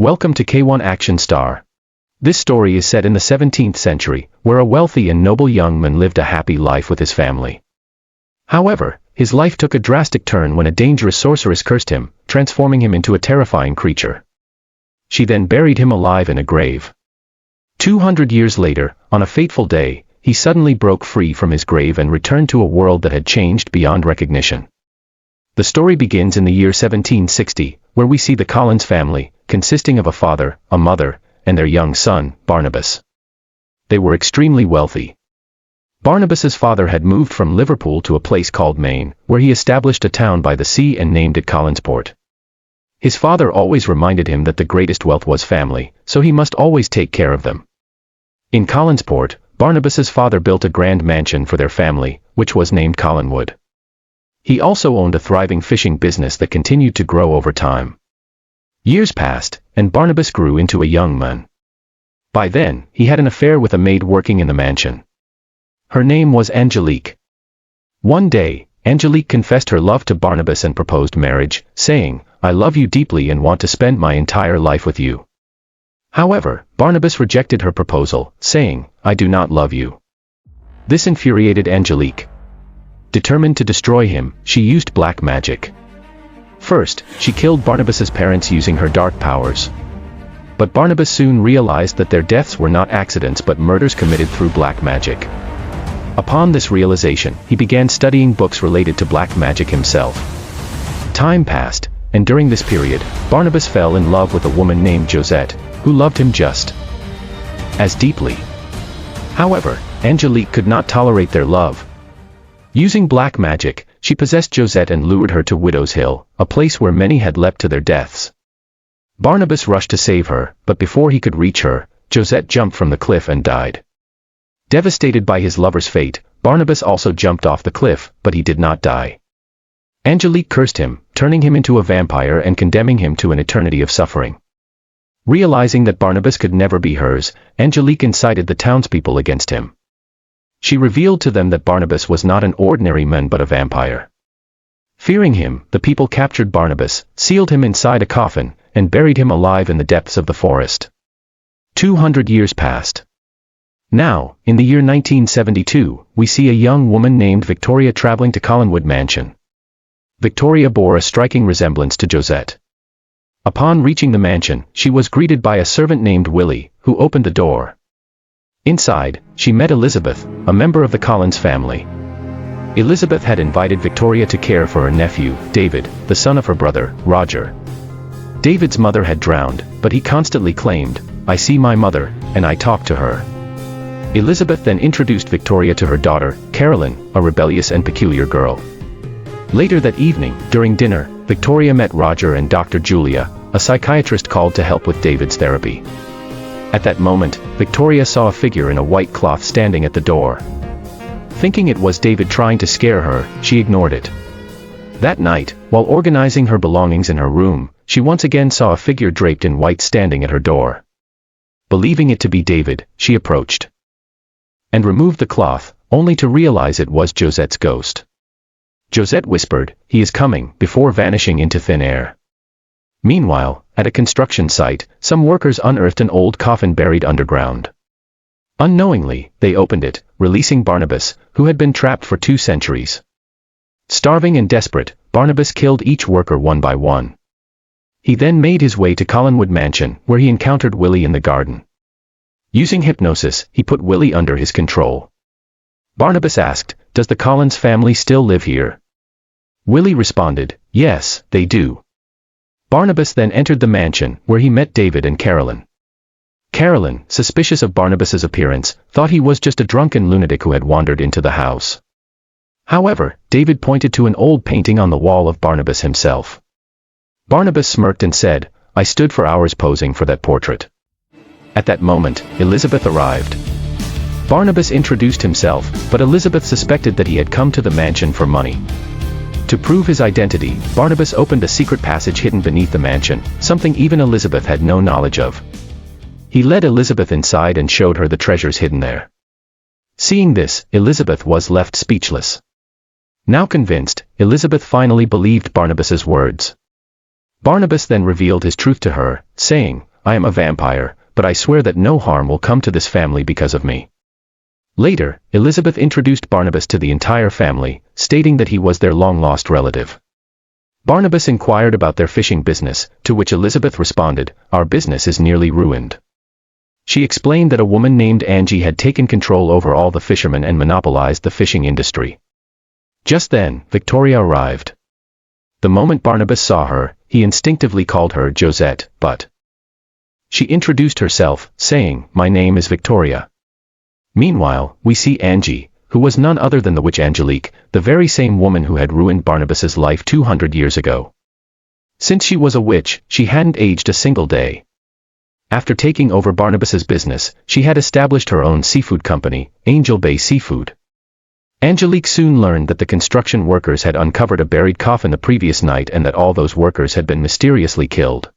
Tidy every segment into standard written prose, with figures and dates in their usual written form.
Welcome to Kaywon Action Star. This story is set in the 17th century, where a wealthy and noble young man lived a happy life with his family. However, his life took a drastic turn when a dangerous sorceress cursed him, transforming him into a terrifying creature. She then buried him alive in a grave. 200 years later, on a fateful day, he suddenly broke free from his grave and returned to a world that had changed beyond recognition. The story begins in the year 1760, where we see the Collins family, consisting of a father, a mother, and their young son, Barnabas. They were extremely wealthy. Barnabas's father had moved from Liverpool to a place called Maine, where he established a town by the sea and named it Collinsport. His father always reminded him that the greatest wealth was family, so he must always take care of them. In Collinsport, Barnabas's father built a grand mansion for their family, which was named Collinwood. He also owned a thriving fishing business that continued to grow over time. Years passed, and Barnabas grew into a young man. By then, he had an affair with a maid working in the mansion. Her name was Angelique. One day, Angelique confessed her love to Barnabas and proposed marriage, saying, "I love you deeply and want to spend my entire life with you." However, Barnabas rejected her proposal, saying, "I do not love you." This infuriated Angelique. Determined to destroy him, she used black magic. First, she killed Barnabas's parents using her dark powers. But Barnabas soon realized that their deaths were not accidents but murders committed through black magic. Upon this realization, he began studying books related to black magic himself. Time passed, and during this period, Barnabas fell in love with a woman named Josette, who loved him just as deeply. However, Angelique could not tolerate their love. Using black magic, she possessed Josette and lured her to Widow's Hill, a place where many had leapt to their deaths. Barnabas rushed to save her, but before he could reach her, Josette jumped from the cliff and died. Devastated by his lover's fate, Barnabas also jumped off the cliff, but he did not die. Angelique cursed him, turning him into a vampire and condemning him to an eternity of suffering. Realizing that Barnabas could never be hers, Angelique incited the townspeople against him. She revealed to them that Barnabas was not an ordinary man but a vampire. Fearing him, the people captured Barnabas, sealed him inside a coffin, and buried him alive in the depths of the forest. 200 years passed. Now, in the year 1972, we see a young woman named Victoria traveling to Collinwood Mansion. Victoria bore a striking resemblance to Josette. Upon reaching the mansion, she was greeted by a servant named Willie, who opened the door. Inside, she met Elizabeth, a member of the Collins family. Elizabeth had invited Victoria to care for her nephew, David, the son of her brother, Roger. David's mother had drowned, but he constantly claimed, "I see my mother, and I talk to her." Elizabeth then introduced Victoria to her daughter, Carolyn, a rebellious and peculiar girl. Later that evening, during dinner, Victoria met Roger and Dr. Julia, a psychiatrist called to help with David's therapy. At that moment, Victoria saw a figure in a white cloth standing at the door. Thinking it was David trying to scare her, she ignored it. That night, while organizing her belongings in her room, she once again saw a figure draped in white standing at her door. Believing it to be David, she approached and removed the cloth, only to realize it was Josette's ghost. Josette whispered, "He is coming," before vanishing into thin air. Meanwhile, at a construction site, some workers unearthed an old coffin buried underground. Unknowingly, they opened it, releasing Barnabas, who had been trapped for 2 centuries. Starving and desperate, Barnabas killed each worker one by one. He then made his way to Collinwood Mansion, where he encountered Willie in the garden. Using hypnosis, he put Willie under his control. Barnabas asked, "Does the Collins family still live here?" Willie responded, "Yes, they do." Barnabas then entered the mansion, where he met David and Carolyn. Carolyn, suspicious of Barnabas's appearance, thought he was just a drunken lunatic who had wandered into the house. However, David pointed to an old painting on the wall of Barnabas himself. Barnabas smirked and said, "I stood for hours posing for that portrait." At that moment, Elizabeth arrived. Barnabas introduced himself, but Elizabeth suspected that he had come to the mansion for money. To prove his identity, Barnabas opened a secret passage hidden beneath the mansion, something even Elizabeth had no knowledge of. He led Elizabeth inside and showed her the treasures hidden there. Seeing this, Elizabeth was left speechless. Now convinced, Elizabeth finally believed Barnabas's words. Barnabas then revealed his truth to her, saying, I am a vampire, but I swear that no harm will come to this family because of me." Later, Elizabeth introduced Barnabas to the entire family, stating that he was their long-lost relative. Barnabas inquired about their fishing business, to which Elizabeth responded, "Our business is nearly ruined." She explained that a woman named Angie had taken control over all the fishermen and monopolized the fishing industry. Just then, Victoria arrived. The moment Barnabas saw her, he instinctively called her Josette, but she introduced herself, saying, "My name is Victoria." Meanwhile, we see Angie, who was none other than the witch Angelique, the very same woman who had ruined Barnabas's life 200 years ago. Since she was a witch, she hadn't aged a single day. After taking over Barnabas's business, she had established her own seafood company, Angel Bay Seafood. Angelique soon learned that the construction workers had uncovered a buried coffin the previous night and that all those workers had been mysteriously killed.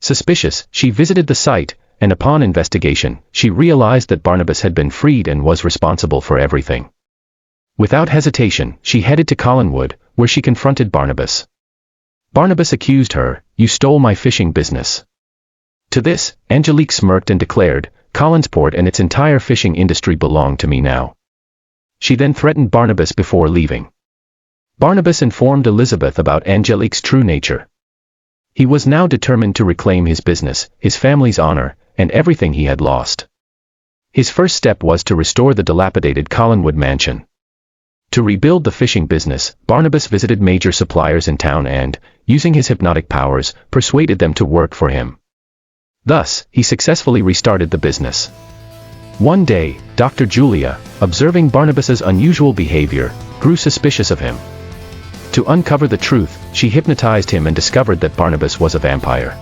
Suspicious, she visited the site, and upon investigation, she realized that Barnabas had been freed and was responsible for everything. Without hesitation, she headed to Collinwood, where she confronted Barnabas. Barnabas accused her, "You stole my fishing business." To this, Angelique smirked and declared, "Collinsport and its entire fishing industry belong to me now." She then threatened Barnabas before leaving. Barnabas informed Elizabeth about Angelique's true nature. He was now determined to reclaim his business, his family's honor, and everything he had lost. His first step was to restore the dilapidated Collinwood mansion. To rebuild the fishing business, Barnabas visited major suppliers in town and, using his hypnotic powers, persuaded them to work for him. Thus, he successfully restarted the business. One day, Dr. Julia, observing Barnabas's unusual behavior, grew suspicious of him. To uncover the truth, she hypnotized him and discovered that Barnabas was a vampire.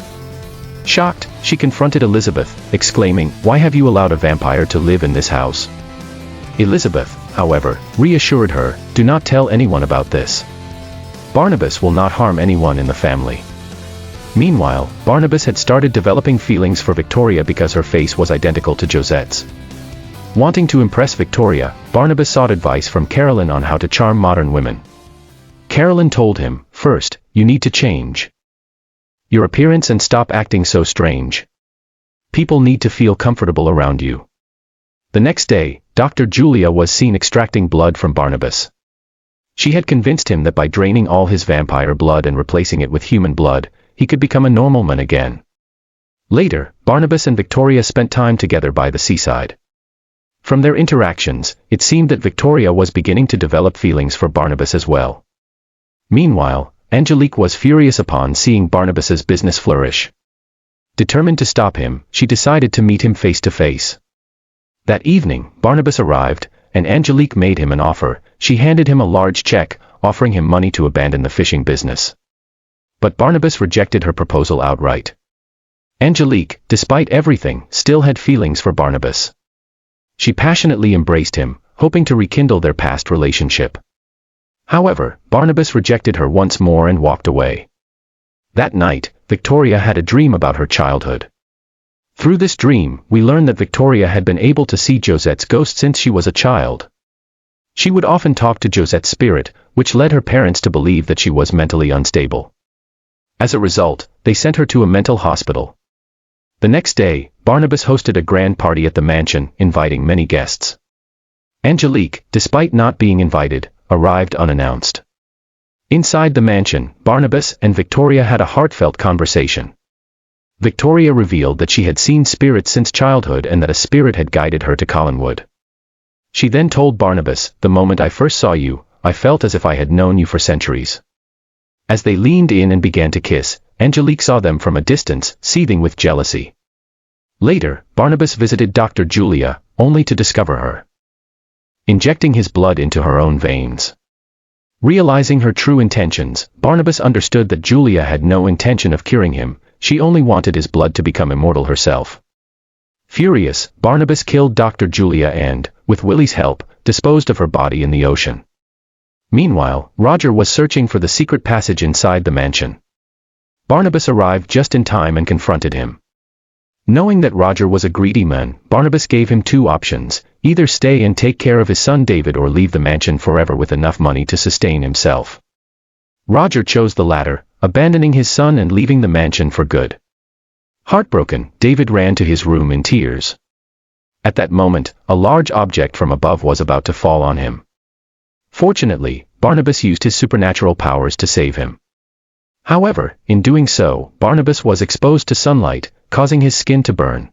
Shocked, she confronted Elizabeth, exclaiming, "Why have you allowed a vampire to live in this house?" Elizabeth, however, reassured her, "Do not tell anyone about this. Barnabas will not harm anyone in the family." Meanwhile, Barnabas had started developing feelings for Victoria because her face was identical to Josette's. Wanting to impress Victoria, Barnabas sought advice from Carolyn on how to charm modern women. Carolyn told him, "First, you need to change your appearance and stop acting so strange. People need to feel comfortable around you." The next day, Dr. Julia was seen extracting blood from Barnabas. She had convinced him that by draining all his vampire blood and replacing it with human blood, he could become a normal man again. Later, Barnabas and Victoria spent time together by the seaside. From their interactions, it seemed that Victoria was beginning to develop feelings for Barnabas as well. Meanwhile, Angelique was furious upon seeing Barnabas's business flourish. Determined to stop him, she decided to meet him face to face. That evening, Barnabas arrived, and Angelique made him an offer. She handed him a large check, offering him money to abandon the fishing business. But Barnabas rejected her proposal outright. Angelique, despite everything, still had feelings for Barnabas. She passionately embraced him, hoping to rekindle their past relationship. However, Barnabas rejected her once more and walked away. That night, Victoria had a dream about her childhood. Through this dream, we learn that Victoria had been able to see Josette's ghost since she was a child. She would often talk to Josette's spirit, which led her parents to believe that she was mentally unstable. As a result, they sent her to a mental hospital. The next day, Barnabas hosted a grand party at the mansion, inviting many guests. Angelique, despite not being invited, arrived unannounced. Inside the mansion, Barnabas and Victoria had a heartfelt conversation. Victoria revealed that she had seen spirits since childhood and that a spirit had guided her to Collinwood. She then told Barnabas, "The moment I first saw you, I felt as if I had known you for centuries." As they leaned in and began to kiss, Angelique saw them from a distance, seething with jealousy. Later, Barnabas visited Dr. Julia, only to discover her injecting his blood into her own veins. Realizing her true intentions, Barnabas understood that Julia had no intention of curing him, she only wanted his blood to become immortal herself. Furious, Barnabas killed Dr. Julia and, with Willie's help, disposed of her body in the ocean. Meanwhile, Roger was searching for the secret passage inside the mansion. Barnabas arrived just in time and confronted him. Knowing that Roger was a greedy man, Barnabas gave him two options, either stay and take care of his son David or leave the mansion forever with enough money to sustain himself. Roger chose the latter, abandoning his son and leaving the mansion for good. Heartbroken, David ran to his room in tears. At that moment, a large object from above was about to fall on him. Fortunately, Barnabas used his supernatural powers to save him. However, in doing so, Barnabas was exposed to sunlight, causing his skin to burn.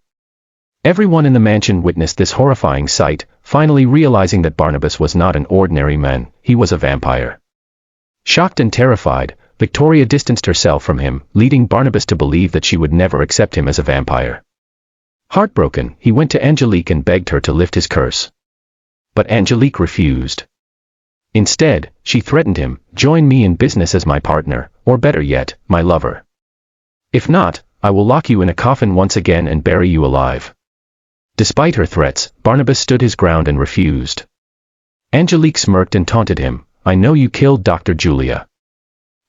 Everyone in the mansion witnessed this horrifying sight, finally realizing that Barnabas was not an ordinary man, he was a vampire. Shocked and terrified, Victoria distanced herself from him, leading Barnabas to believe that she would never accept him as a vampire. Heartbroken, he went to Angelique and begged her to lift his curse. But Angelique refused. Instead, she threatened him, "Join me in business as my partner, or better yet, my lover. If not, I will lock you in a coffin once again and bury you alive." Despite her threats, Barnabas stood his ground and refused. Angelique smirked and taunted him, "I know you killed Dr. Julia."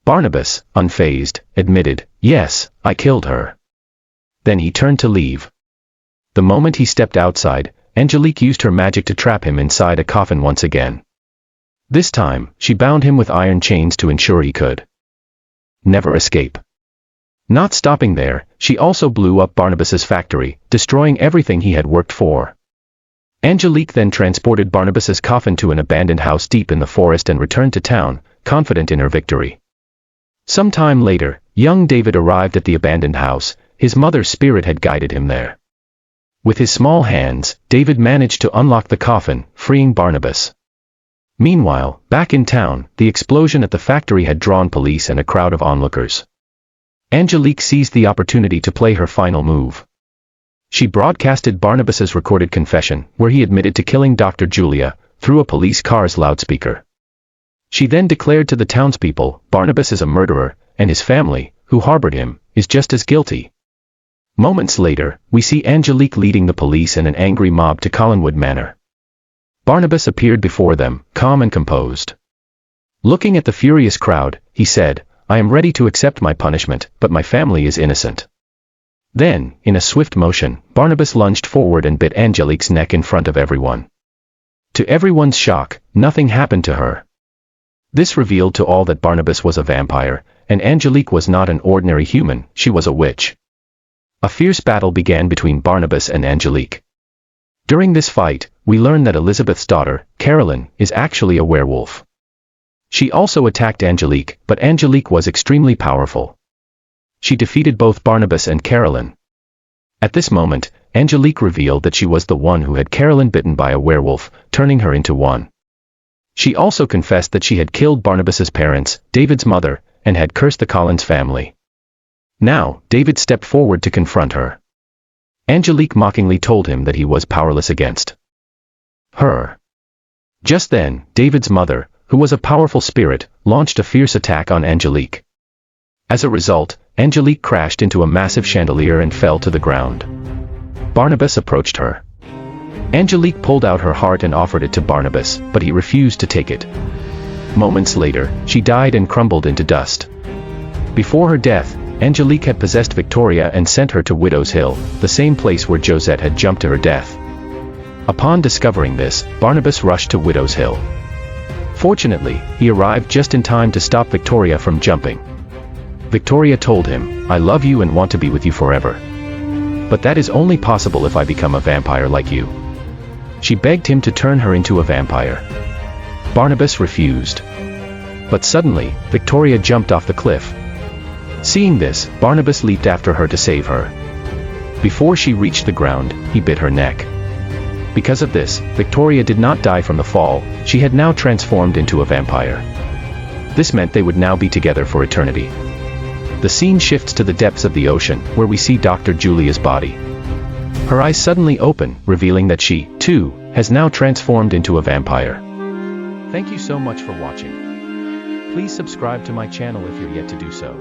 Barnabas, unfazed, admitted, "Yes, I killed her." Then he turned to leave. The moment he stepped outside, Angelique used her magic to trap him inside a coffin once again. This time, she bound him with iron chains to ensure he could never escape. Not stopping there, she also blew up Barnabas's factory, destroying everything he had worked for. Angelique then transported Barnabas's coffin to an abandoned house deep in the forest and returned to town, confident in her victory. Some time later, young David arrived at the abandoned house. His mother's spirit had guided him there. With his small hands, David managed to unlock the coffin, freeing Barnabas. Meanwhile, back in town, the explosion at the factory had drawn police and a crowd of onlookers. Angelique seized the opportunity to play her final move. She broadcasted Barnabas's recorded confession, where he admitted to killing Dr. Julia, through a police car's loudspeaker. She then declared to the townspeople, Barnabas is a murderer, and his family, who harbored him, is just as guilty. Moments later, we see Angelique leading the police and an angry mob to Collinwood Manor. Barnabas appeared before them, calm and composed. Looking at the furious crowd, he said, "I am ready to accept my punishment, but my family is innocent." Then, in a swift motion, Barnabas lunged forward and bit Angelique's neck in front of everyone. To everyone's shock, nothing happened to her. This revealed to all that Barnabas was a vampire, and Angelique was not an ordinary human, she was a witch. A fierce battle began between Barnabas and Angelique. During this fight, we learn that Elizabeth's daughter, Carolyn, is actually a werewolf. She also attacked Angelique, but Angelique was extremely powerful. She defeated both Barnabas and Carolyn. At this moment, Angelique revealed that she was the one who had Carolyn bitten by a werewolf, turning her into one. She also confessed that she had killed Barnabas's parents, David's mother, and had cursed the Collins family. Now, David stepped forward to confront her. Angelique mockingly told him that he was powerless against her. Just then, David's mother, who was a powerful spirit, launched a fierce attack on Angelique. As a result, Angelique crashed into a massive chandelier and fell to the ground. Barnabas approached her. Angelique pulled out her heart and offered it to Barnabas, but he refused to take it. Moments later, she died and crumbled into dust. Before her death, Angelique had possessed Victoria and sent her to Widow's Hill, the same place where Josette had jumped to her death. Upon discovering this, Barnabas rushed to Widow's Hill. Fortunately, he arrived just in time to stop Victoria from jumping. Victoria told him, "I love you and want to be with you forever. But that is only possible if I become a vampire like you." She begged him to turn her into a vampire. Barnabas refused. But suddenly, Victoria jumped off the cliff. Seeing this, Barnabas leaped after her to save her. Before she reached the ground, he bit her neck. Because of this, Victoria did not die from the fall, she had now transformed into a vampire. This meant they would now be together for eternity. The scene shifts to the depths of the ocean, where we see Dr. Julia's body. Her eyes suddenly open, revealing that she, too, has now transformed into a vampire. Thank you so much for watching. Please subscribe to my channel if you're yet to do so.